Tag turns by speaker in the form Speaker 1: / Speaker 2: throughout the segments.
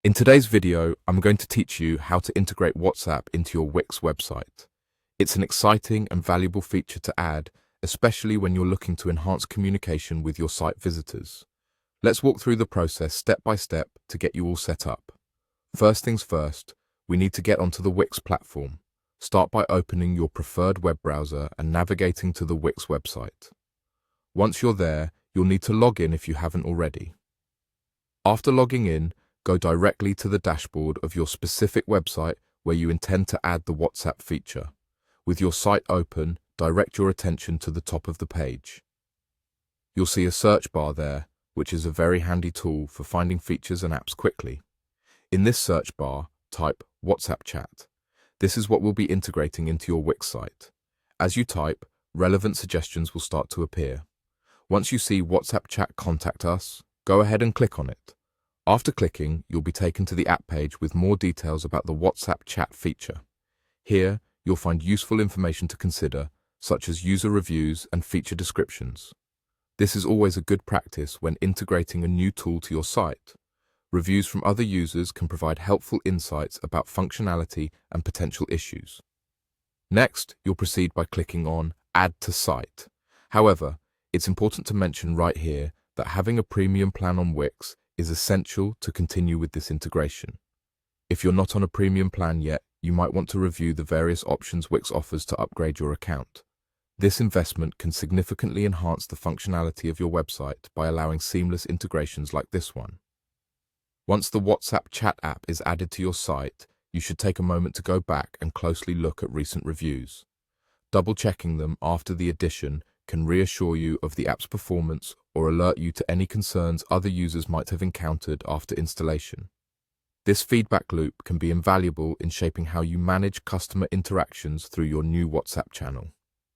Speaker 1: In today's video, I'm going to teach you how to integrate WhatsApp into your Wix website. It's an exciting and valuable feature to add, especially when you're looking to enhance communication with your site visitors. Let's walk through the process step by step to get you all set up. First things first, we need to get onto the Wix platform. Start by opening your preferred web browser and navigating to the Wix website. Once you're there, you'll need to log in if you haven't already. After logging in, go directly to the dashboard of your specific website where you intend to add the WhatsApp feature. With your site open, direct your attention to the top of the page. You'll see a search bar there, which is a very handy tool for finding features and apps quickly. In this search bar, type WhatsApp chat. This is what we'll be integrating into your Wix site. As you type, relevant suggestions will start to appear. Once you see WhatsApp chat contact us, go ahead and click on it. After clicking, you'll be taken to the app page with more details about the WhatsApp chat feature. Here, you'll find useful information to consider, such as user reviews and feature descriptions. This is always a good practice when integrating a new tool to your site. Reviews from other users can provide helpful insights about functionality and potential issues. Next, you'll proceed by clicking on Add to Site. However, it's important to mention right here that having a premium plan on Wix is essential to continue with this integration. If you're not on a premium plan yet, you might want to review the various options Wix offers to upgrade your account. This investment can significantly enhance the functionality of your website by allowing seamless integrations like this one. Once the WhatsApp chat app is added to your site, you should take a moment to go back and closely look at recent reviews. Double-checking them after the addition can reassure you of the app's performance or alert you to any concerns other users might have encountered after installation. This feedback loop can be invaluable in shaping how you manage customer interactions through your new WhatsApp channel.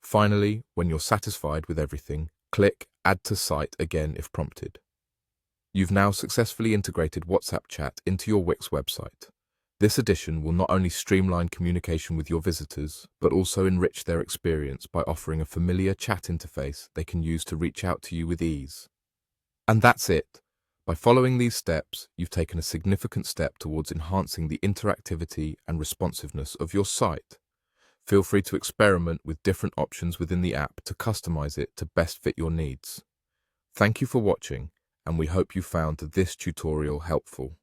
Speaker 1: Finally, when you're satisfied with everything, click Add to Site again if prompted. You've now successfully integrated WhatsApp chat into your Wix website. This addition will not only streamline communication with your visitors, but also enrich their experience by offering a familiar chat interface they can use to reach out to you with ease. And that's it. By following these steps, you've taken a significant step towards enhancing the interactivity and responsiveness of your site. Feel free to experiment with different options within the app to customize it to best fit your needs. Thank you for watching, and we hope you found this tutorial helpful.